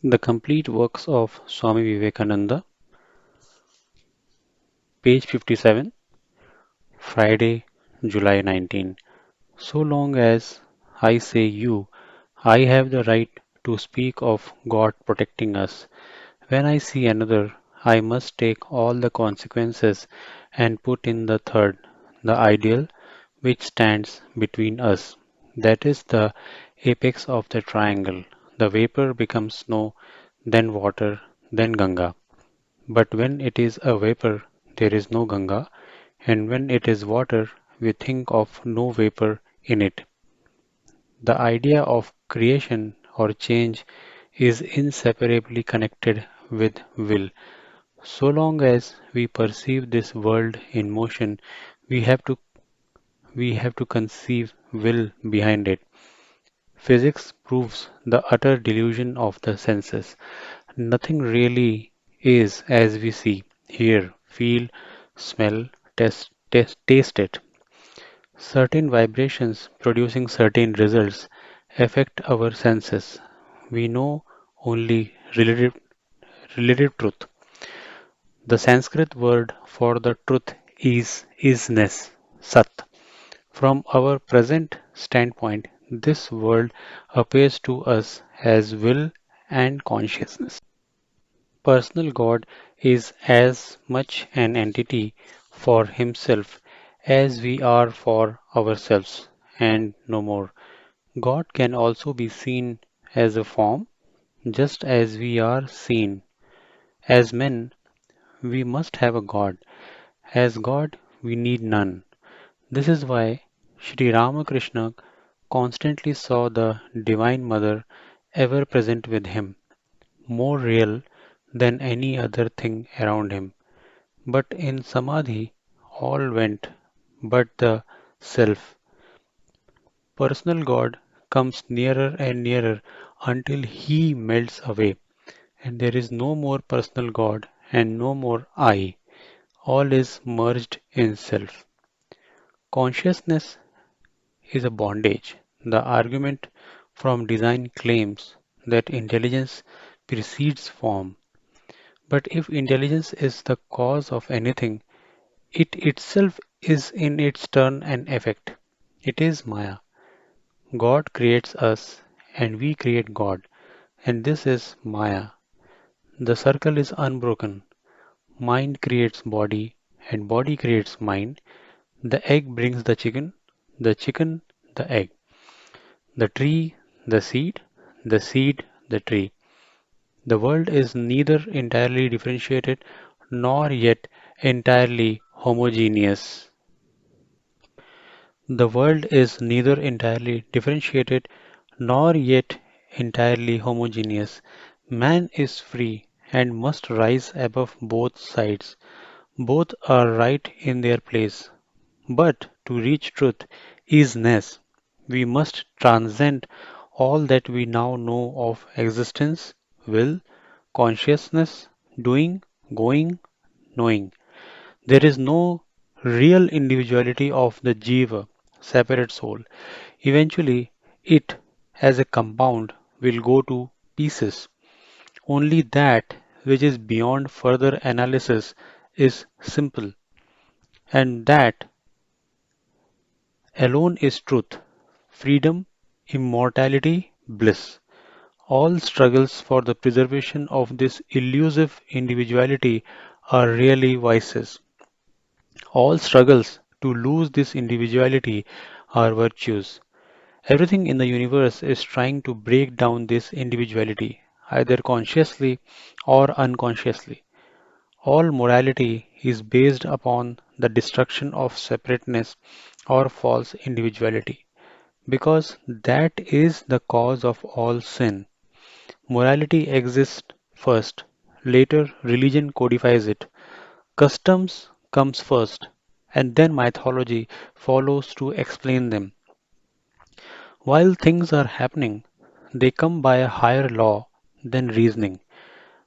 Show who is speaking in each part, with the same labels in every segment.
Speaker 1: The complete works of Swami Vivekananda, page 57, Friday, July 19. So long as I say you, I have the right to speak of God protecting us. When I see another, I must take all the consequences and put in the third, the ideal, which stands between us. That is the apex of the triangle. The vapor becomes snow, then water, then Ganga. But when it is a vapor, there is no Ganga, and when it is water, we think of no vapor in it. The idea of creation or change is inseparably connected with will. So long as we perceive this world in motion, we have to we have to conceive will behind it. Physics proves the utter delusion of the senses. Nothing really is as we see, hear, feel, smell, taste it. Certain vibrations producing certain results affect our senses. We know only relative truth. The Sanskrit word for the truth is isness, sat. From our present standpoint, this world appears to us as will and consciousness. Personal God is as much an entity for himself as we are for ourselves, and no more. God can also be seen as a form, just as we are seen. As men, we must have a God. As God, we need none. This is why Sri Ramakrishna constantly saw the Divine Mother ever present with him, more real than any other thing around him. But in Samadhi, all went but the self. Personal God comes nearer and nearer until he melts away, and there is no more personal God and no more I. All is merged in self. Consciousness is a bondage. The argument from design claims that intelligence precedes form. But if intelligence is the cause of anything, it itself is in its turn an effect. It is Maya. God creates us and we create God, and this is Maya. The circle is unbroken. Mind creates body, and body creates mind. The egg brings the chicken, the egg, the tree, the seed, the tree. The world is neither entirely differentiated nor yet entirely homogeneous. The world is neither entirely differentiated nor yet entirely homogeneous. Man is free and must rise above both sides. Both are right in their place. But to reach truth is-ness, we must transcend all that we now know of existence, will, consciousness, doing, going, knowing. There is no real individuality of the jiva, separate soul. Eventually, it, as a compound, will go to pieces. Only that which is beyond further analysis is simple, and that alone is truth, freedom, immortality, bliss. All struggles for the preservation of this elusive individuality are really vices. All struggles to lose this individuality are virtues. Everything in the universe is trying to break down this individuality, either consciously or unconsciously. All morality is based upon the destruction of separateness or false individuality, because that is the cause of all sin. Morality exists first, later religion codifies it. Customs comes first, and then mythology follows to explain them. While things are happening, they come by a higher law than reasoning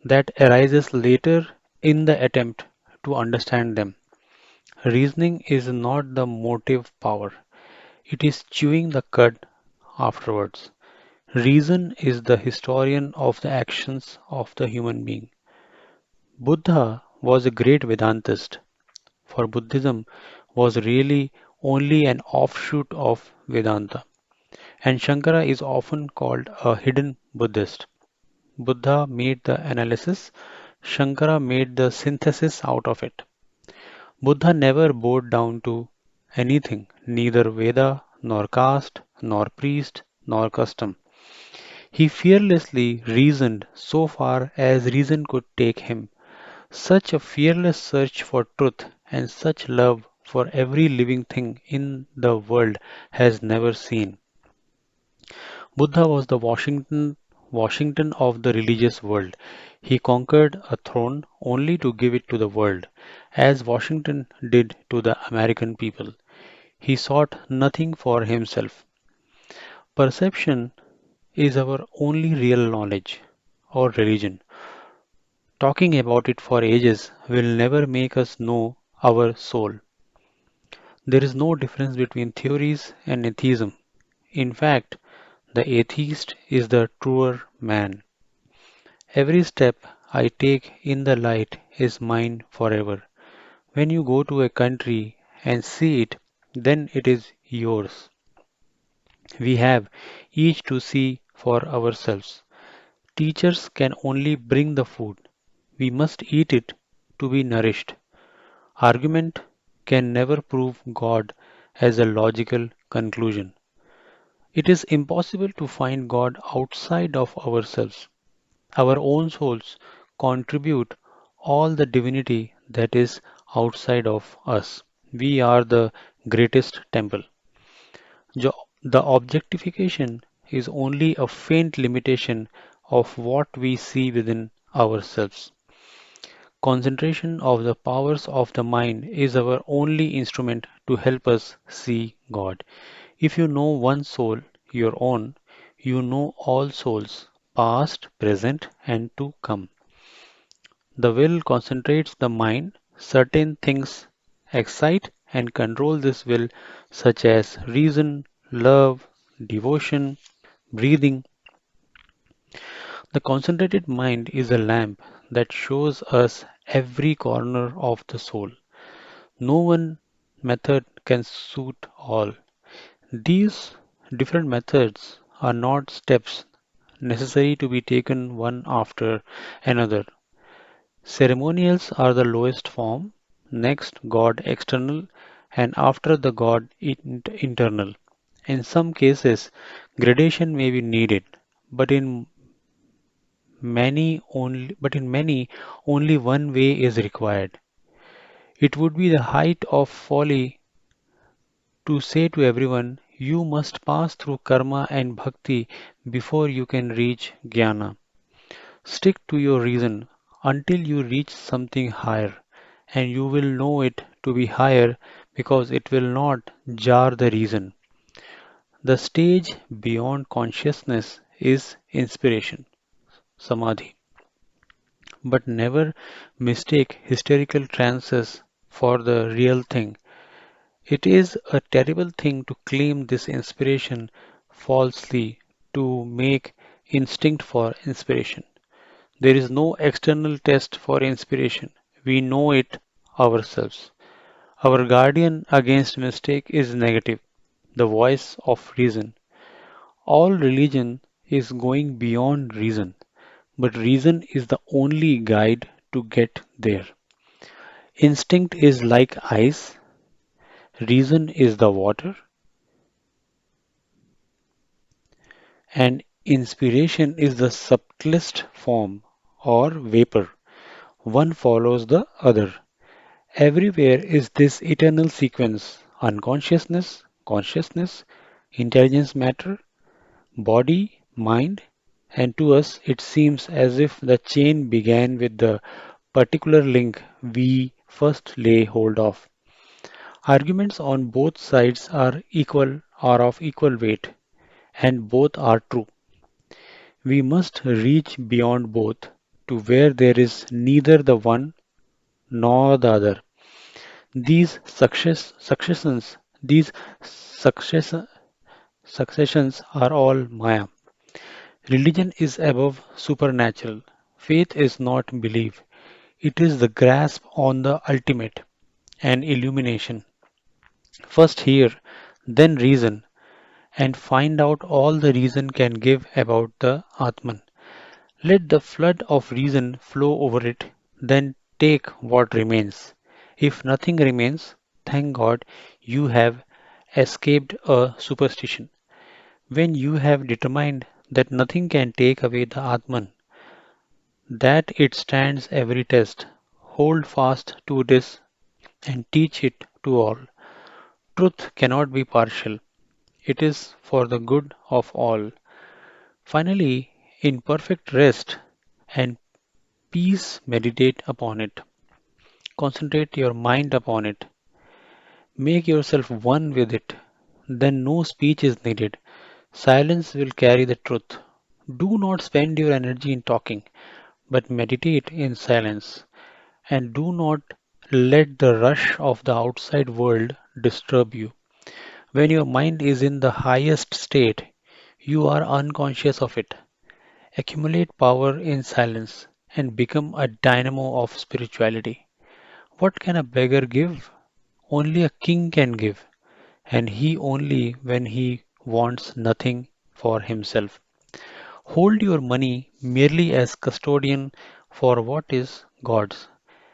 Speaker 1: that arises later in the attempt to understand them. Reasoning is not the motive power, it is chewing the cud afterwards. Reason is the historian of the actions of the human being. Buddha was a great Vedantist, for Buddhism was really only an offshoot of Vedanta, and Shankara is often called a hidden Buddhist. Buddha made the analysis, Shankara made the synthesis out of it. Buddha never bowed down to anything, neither Veda, nor caste, nor priest, nor custom. He fearlessly reasoned so far as reason could take him. Such a fearless search for truth and such love for every living thing in the world has never seen. Buddha was the Washington of the religious world. He conquered a throne only to give it to the world, as Washington did to the American people. He sought nothing for himself. Perception is our only real knowledge or religion. Talking about it for ages will never make us know our soul. There is no difference between theories and atheism. In fact, the atheist is the truer man. Every step I take in the light is mine forever. When you go to a country and see it, then it is yours. We have each to see for ourselves. Teachers can only bring the food. We must eat it to be nourished. Argument can never prove God as a logical conclusion. It is impossible to find God outside of ourselves. Our own souls contribute all the divinity that is outside of us. We are the greatest temple. The objectification is only a faint limitation of what we see within ourselves. Concentration of the powers of the mind is our only instrument to help us see God. If you know one soul, your own, you know all souls, past, present, and to come. The will concentrates the mind. Certain things excite and control this will, such as reason, love, devotion, breathing. The concentrated mind is a lamp that shows us every corner of the soul. No one method can suit all. These different methods are not steps necessary to be taken one after another. Ceremonials are the lowest form, next God external, and after the God internal. In some cases, gradation may be needed, but in many only one way is required. It would be the height of folly to say to everyone, you must pass through karma and bhakti before you can reach jnana. Stick to your reason until you reach something higher, and you will know it to be higher because it will not jar the reason. The stage beyond consciousness is inspiration, samadhi. But never mistake hysterical trances for the real thing. It is a terrible thing to claim this inspiration falsely to make instinct for inspiration. There is no external test for inspiration. We know it ourselves. Our guardian against mistake is negative, the voice of reason. All religion is going beyond reason, but reason is the only guide to get there. Instinct is like ice, reason is the water, and inspiration is the subtlest form or vapor. One follows the other. Everywhere is this eternal sequence unconsciousness, consciousness, intelligence matter, body, mind, and to us it seems as if the chain began with the particular link we first lay hold of. Arguments on both sides are of equal weight, and both are true. We must reach beyond both to where there is neither the one nor the other. These these success, successions are all Maya. Religion is above supernatural. Faith is not belief. It is the grasp on the ultimate and illumination. First hear, then reason, and find out all the reason can give about the Atman. Let the flood of reason flow over it, then take what remains. If nothing remains, thank God you have escaped a superstition. When you have determined that nothing can take away the Atman, that it stands every test, hold fast to this and teach it to all. Truth cannot be partial, it is for the good of all. Finally, in perfect rest and peace, meditate upon it. Concentrate your mind upon it. Make yourself one with it. Then no speech is needed. Silence will carry the truth. Do not spend your energy in talking, but meditate in silence. And do not let the rush of the outside world disturb you. When your mind is in the highest state, you are unconscious of it. Accumulate power in silence and become a dynamo of spirituality. What can a beggar give? Only a king can give, and he only when he wants nothing for himself. Hold your money merely as custodian for what is God's.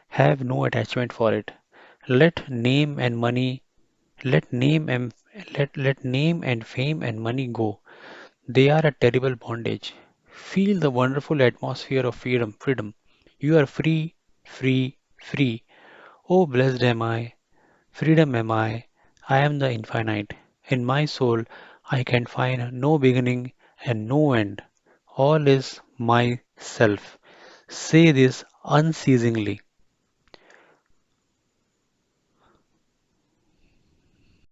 Speaker 1: Have no attachment for it. Let name and money, let name and let name and fame and money go. They are a terrible bondage. Feel the wonderful atmosphere of freedom. You are free, free, free. Oh, blessed am I, freedom am I am the infinite. In my soul I can find no beginning and no end. All is myself. Say this unceasingly.